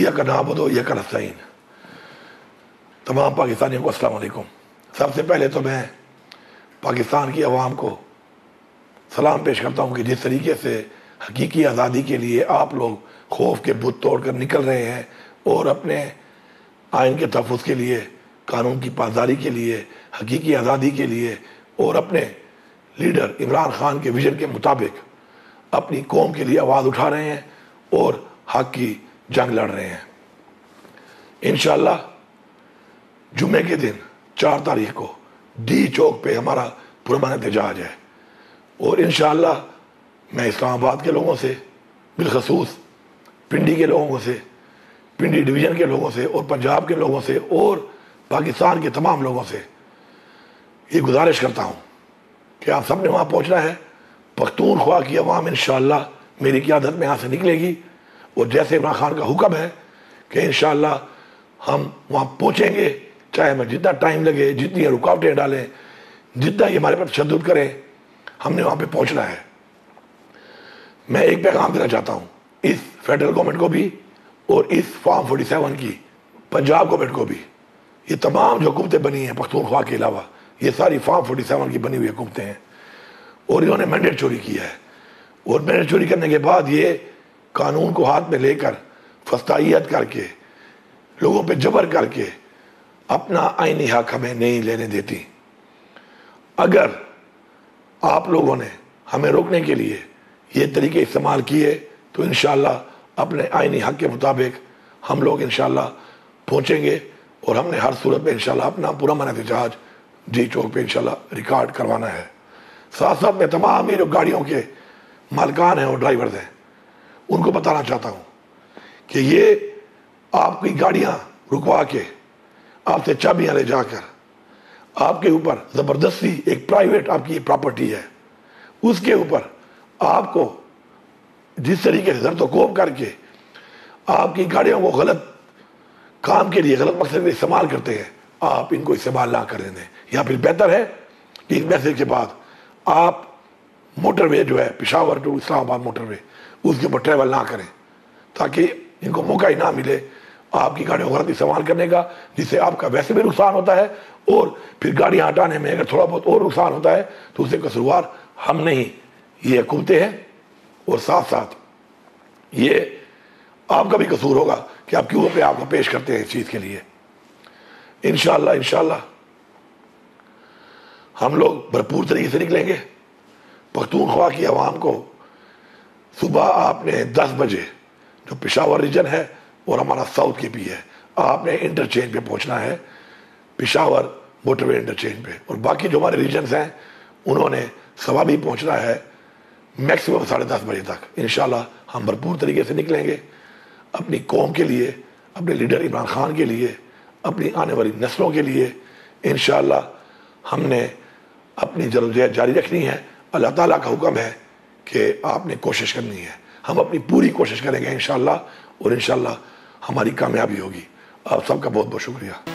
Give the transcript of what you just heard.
ایاک نعبد و ایاک نستعین۔ تمام پاکستانیوں کو السلام علیکم۔ سب سے پہلے تو میں پاکستان کی عوام کو سلام پیش کرتا ہوں کہ جس طریقے سے حقیقی آزادی کے لیے آپ لوگ خوف کے بت توڑ کر نکل رہے ہیں اور اپنے آئین کے تحفظ کے لیے، قانون کی پاسداری کے لیے، حقیقی آزادی کے لیے اور اپنے لیڈر عمران خان کے ویژن کے مطابق اپنی قوم کے لیے آواز اٹھا رہے ہیں اور حق کی جنگ لڑ رہے ہیں۔ انشاءاللہ جمعے کے دن 4 تاریخ کو ڈی چوک پہ ہمارا پرامن احتجاج ہے، اور انشاءاللہ میں اسلام آباد کے لوگوں سے، بالخصوص پنڈی کے لوگوں سے، پنڈی ڈویژن کے لوگوں سے اور پنجاب کے لوگوں سے اور پاکستان کے تمام لوگوں سے یہ گزارش کرتا ہوں کہ آپ سب نے وہاں پہنچنا ہے۔ پختونخوا کی عوام انشاءاللہ میری قیادت میں یہاں سے نکلے گی، اور جیسے عمران خان کا حکم ہے کہ انشاءاللہ ہم وہاں پہنچیں گے، چاہے ہمیں جتنا ٹائم لگے، جتنی رکاوٹیں ڈالیں، جتنا یہ ہمارے پر تشدد کریں، ہم نے وہاں پہ پہنچنا ہے۔ میں ایک پیغام دینا چاہتا ہوں اس فیڈرل گورنمنٹ کو بھی اور اس فارم 47 کی پنجاب گورنمنٹ کو بھی۔ یہ تمام جو حکومتیں بنی ہیں پختونخوا کے علاوہ، یہ ساری فارم 47 کی بنی ہوئی حکومتیں ہیں، اور انہوں نے مینڈیٹ چوری کیا ہے، اور مینڈیٹ چوری کرنے کے بعد یہ قانون کو ہاتھ میں لے کر فسطائیت کر کے، لوگوں پہ جبر کر کے اپنا آئینی حق ہمیں نہیں لینے دیتی۔ اگر آپ لوگوں نے ہمیں روکنے کے لیے یہ طریقے استعمال کیے تو انشاءاللہ اپنے آئینی حق کے مطابق ہم لوگ انشاءاللہ پہنچیں گے، اور ہم نے ہر صورت میں انشاءاللہ اپنا پرامن احتجاج ڈی چوک پہ انشاءاللہ ریکارڈ کروانا ہے۔ ساتھ ساتھ میں تمام یہ جو گاڑیوں کے مالکان ہیں اور ڈرائیورز ہیں ان کو بتانا چاہتا ہوں کہ یہ آپ کی گاڑیاں رکوا کے آپ سے چابیاں لے جا کر آپ کے اوپر زبردستی، ایک پرائیویٹ آپ کی پراپرٹی ہے، اس کے اوپر آپ کو جس طریقے سے زرد و کوب کر کے آپ کی گاڑیوں کو غلط کام کے لیے، غلط مقصد کے لیے استعمال کرتے ہیں، آپ ان کو استعمال نہ کرنے دیں۔ یا پھر بہتر ہے کہ اس میسج کے بعد آپ موٹر وے جو ہے پشاور ٹو اسلام آباد موٹر وے، اس کے اوپر ٹریول نہ کریں، تاکہ ان کو موقع ہی نہ ملے آپ کی گاڑیوں کو غلط استعمال کرنے کا، جس سے آپ کا ویسے بھی نقصان ہوتا ہے، اور پھر گاڑیاں ہٹانے میں اگر تھوڑا بہت اور نقصان ہوتا ہے تو اسے قصوروار ہم نہیں، یہ حکومتیں ہیں، اور ساتھ ساتھ یہ آپ کا بھی قصور ہوگا کہ آپ کیوں اپنے آپ کو پیش کرتے ہیں اس چیز کے لیے۔ انشاءاللہ ہم لوگ بھرپور طریقے سے نکلیں گے۔ پختونخوا کی عوام کو صبح آپ نے 10 بجے جو پشاور ریجن ہے اور ہمارا ساؤتھ کے بھی ہے، آپ نے انٹرچینج پہ پہنچنا ہے، پشاور موٹر وے انٹرچینج پہ، اور باقی جو ہمارے ریجنز ہیں انہوں نے صبح بھی پہنچنا ہے میکسیمم 10:30 بجے تک۔ انشاءاللہ ہم بھرپور طریقے سے نکلیں گے اپنی قوم کے لیے، اپنے لیڈر عمران خان کے لیے، اپنی آنے والی نسلوں کے لیے۔ انشاءاللہ ہم نے اپنی جدوجہد جاری رکھنی ہے۔ اللہ تعالیٰ کا حکم ہے کہ آپ نے کوشش کرنی ہے، ہم اپنی پوری کوشش کریں گے انشاءاللہ، اور انشاءاللہ ہماری کامیابی ہوگی۔ آپ سب کا بہت بہت شکریہ۔